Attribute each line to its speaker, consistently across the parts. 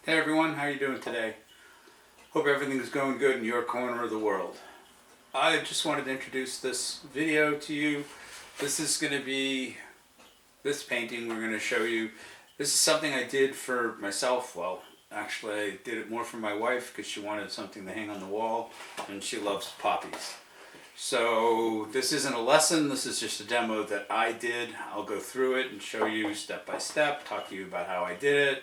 Speaker 1: Hey everyone, how are you doing today? Hope everything is going good in your corner of the world. I just wanted to introduce this video to you. This is going to be this painting we're going to show you. This is something I did for myself. Well, actually I did it more for my wife because she wanted something to hang on the wall and she loves poppies. So this isn't a lesson, this is just a demo that I did. I'll go through it and show you step by step, talk to you about how I did it.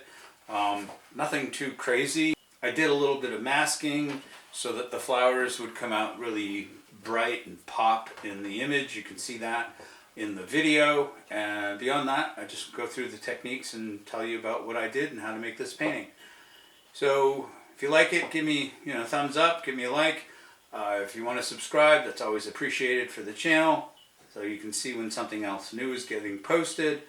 Speaker 1: Nothing too crazy. I did a little bit of masking so that the flowers would come out really bright and pop in the image. You can see that in the video. And beyond that, I just go through the techniques and tell you about what I did and how to make this painting. So if you like it, give me a thumbs up, give me a like. If you want to subscribe, that's always appreciated for the channel, so you can see when something else new is getting posted.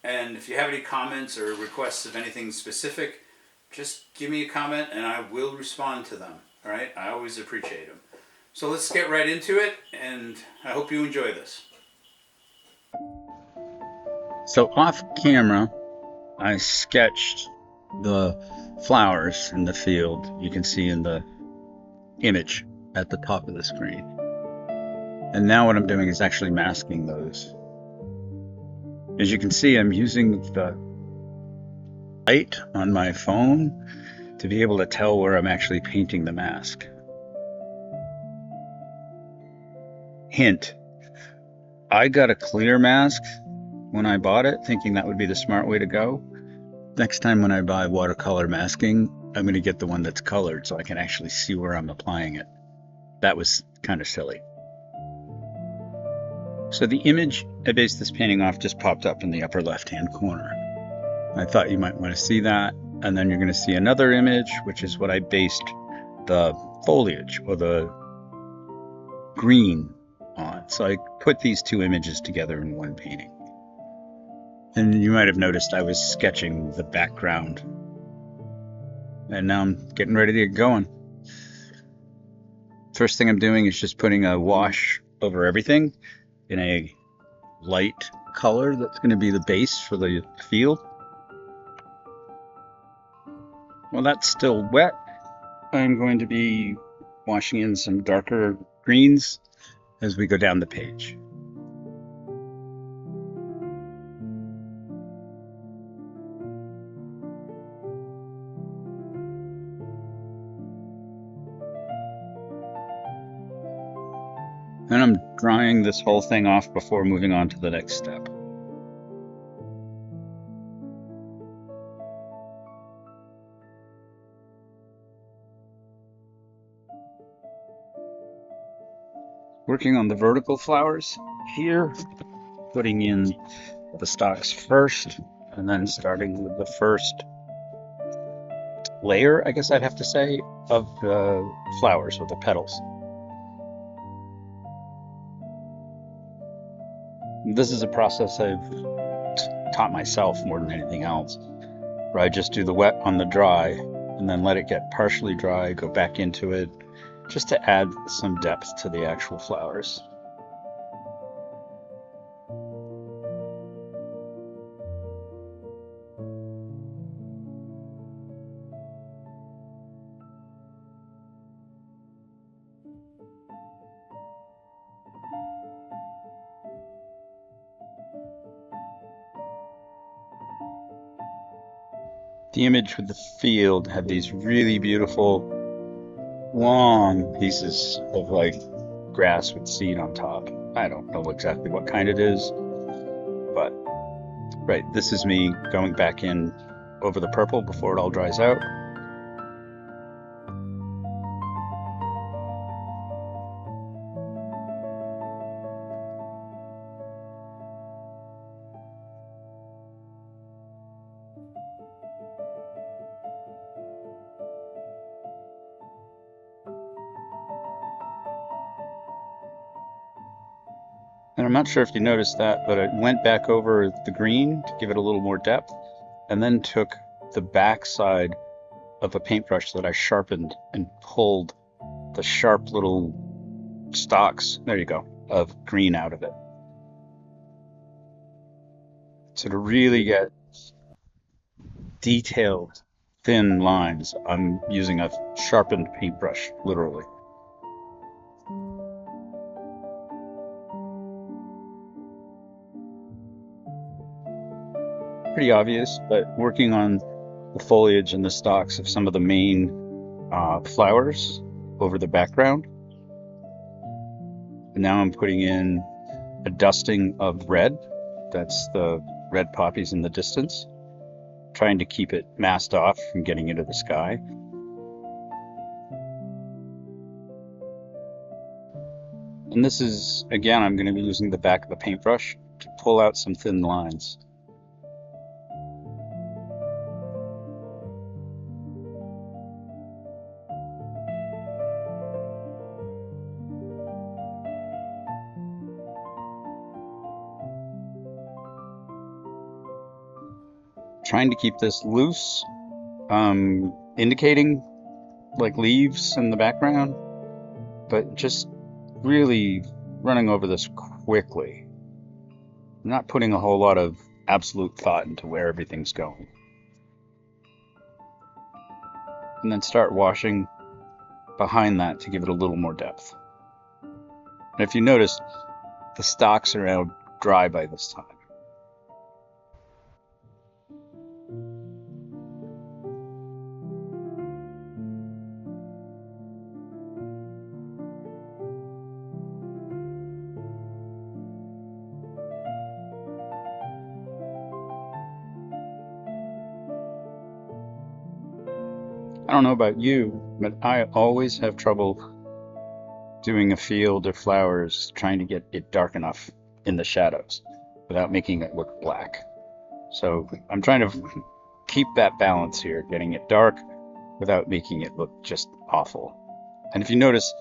Speaker 1: And if you have any comments or requests of anything specific, just give me a comment and I will respond to them. All right, I always appreciate them. So let's get right into it, and I hope you enjoy this.
Speaker 2: So off camera, I sketched the flowers in the field you can see in the image at the top of the screen. And now what I'm doing is actually masking those. As you can see, I'm using the light on my phone to be able to tell where I'm actually painting the mask. Hint, I got a clear mask when I bought it, thinking that would be the smart way to go. Next time when I buy watercolor masking, I'm going to get the one that's colored so I can actually see where I'm applying it. That was kind of silly. So the image I based this painting off just popped up in the upper left-hand corner. I thought you might want to see that. And then you're going to see another image, which is what I based the foliage or the green on. So I put these two images together in one painting. And you might have noticed I was sketching the background. And now I'm getting ready to get going. First thing I'm doing is just putting a wash over everything in a light color that's going to be the base for the field. While that's still wet, I'm going to be washing in some darker greens as we go down the page. And I'm drying this whole thing off before moving on to the next step. Working on the vertical flowers here, putting in the stalks first, and then starting with the first layer, I guess I'd have to say, of the flowers with the petals. This is a process I've taught myself more than anything else, where I just do the wet on the dry and then let it get partially dry, go back into it, just to add some depth to the actual flowers. The image with the field had these really beautiful long pieces of like grass with seed on top. I don't know exactly what kind it is, but right, this is me going back in over the purple before it all dries out. And I'm not sure if you noticed that, but I went back over the green to give it a little more depth, and then took the back side of a paintbrush that I sharpened and pulled the sharp little stalks, there you go, of green out of it. So to really get detailed thin lines, I'm using a sharpened paintbrush, literally. Pretty obvious, but working on the foliage and the stalks of some of the main flowers over the background. And now I'm putting in a dusting of red. That's the red poppies in the distance, trying to keep it masked off from getting into the sky. And this is, again, I'm going to be using the back of the paintbrush to pull out some thin lines. Trying to keep this loose, indicating like leaves in the background, but just really running over this quickly. I'm not putting a whole lot of absolute thought into where everything's going. And then start washing behind that to give it a little more depth. And if you notice, the stalks are now dry by this time. I don't know about you, but I always have trouble doing a field or flowers trying to get it dark enough in the shadows without making it look black. So I'm trying to keep that balance here, getting it dark without making it look just awful. And if you notice,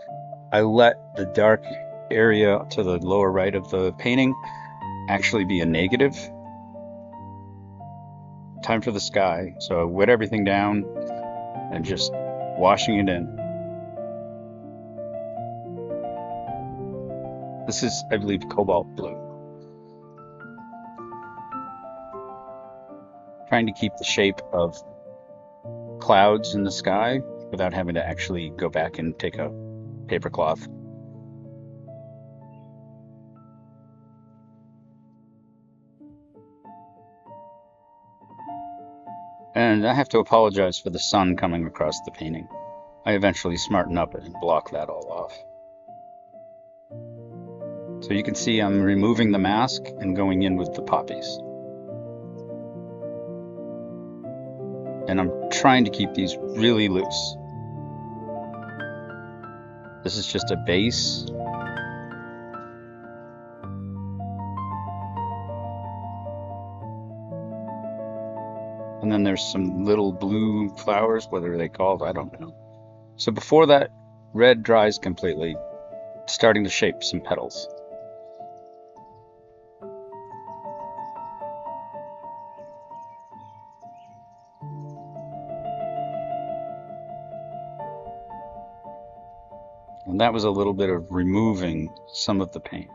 Speaker 2: I let the dark area to the lower right of the painting actually be a negative. Time for the sky. So I wet everything down and just washing it in. This is, I believe, cobalt blue. Trying to keep the shape of clouds in the sky without having to actually go back and take a paper cloth. And I have to apologize for the sun coming across the painting. I eventually smarten up and block that all off. So you can see I'm removing the mask and going in with the poppies. And I'm trying to keep these really loose. This is just a base. And then there's some little blue flowers, whether they're called, I don't know. So before that red dries completely, starting to shape some petals. And that was a little bit of removing some of the paint.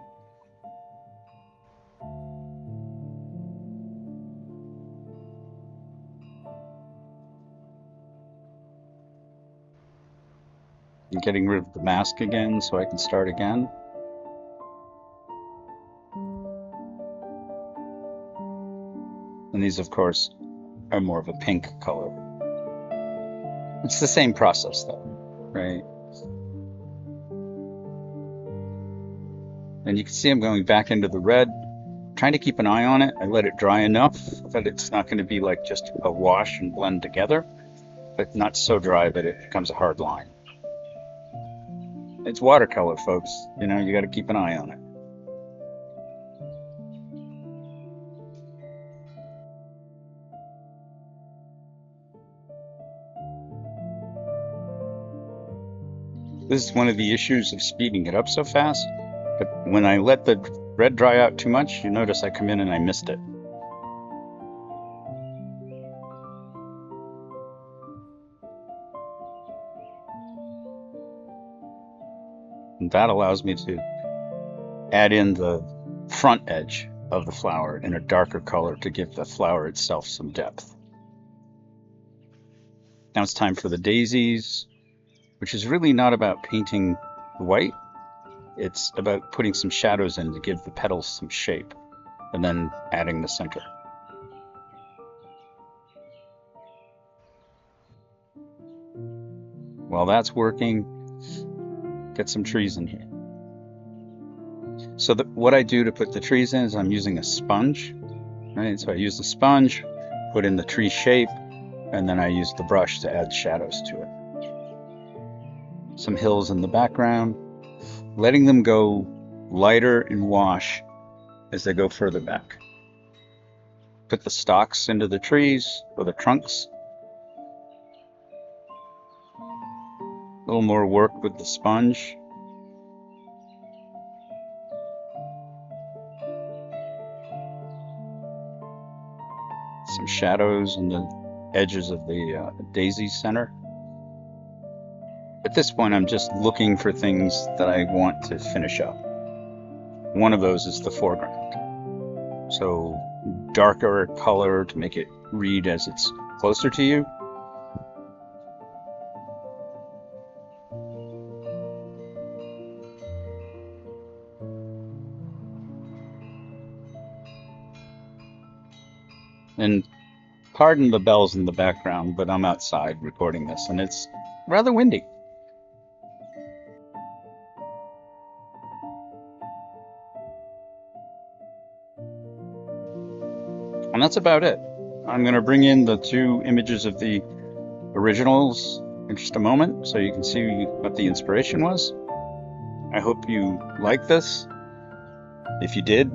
Speaker 2: I'm getting rid of the mask again so I can start again. And these, of course, are more of a pink color. It's the same process though, right? And you can see I'm going back into the red, trying to keep an eye on it. I let it dry enough that it's not going to be like just a wash and blend together, but not so dry that it becomes a hard line. It's watercolor, folks. You know, you got to keep an eye on it. This is one of the issues of speeding it up so fast. But when I let the red dry out too much, you notice I come in and I missed it. And that allows me to add in the front edge of the flower in a darker color to give the flower itself some depth. Now it's time for the daisies, which is really not about painting white. It's about putting some shadows in to give the petals some shape, and then adding the center. While that's working, get some trees in here. So what I do to put the trees in is I'm using a sponge, right? So I use the sponge, put in the tree shape, and then I use the brush to add shadows to it. Some hills in the background, letting them go lighter in wash as they go further back. Put the stalks into the trees or the trunks. A little more work with the sponge. Some shadows on the edges of the daisy center. At this point, I'm just looking for things that I want to finish up. One of those is the foreground. So darker color to make it read as it's closer to you. And pardon the bells in the background, but I'm outside recording this and it's rather windy. And that's about it. I'm going to bring in the two images of the originals in just a moment so you can see what the inspiration was. I hope you like this. If you did,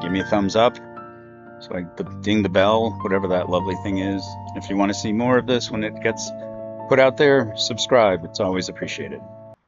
Speaker 2: give me a thumbs up. So ding the bell, whatever that lovely thing is. If you want to see more of this when it gets put out there, subscribe. It's always appreciated.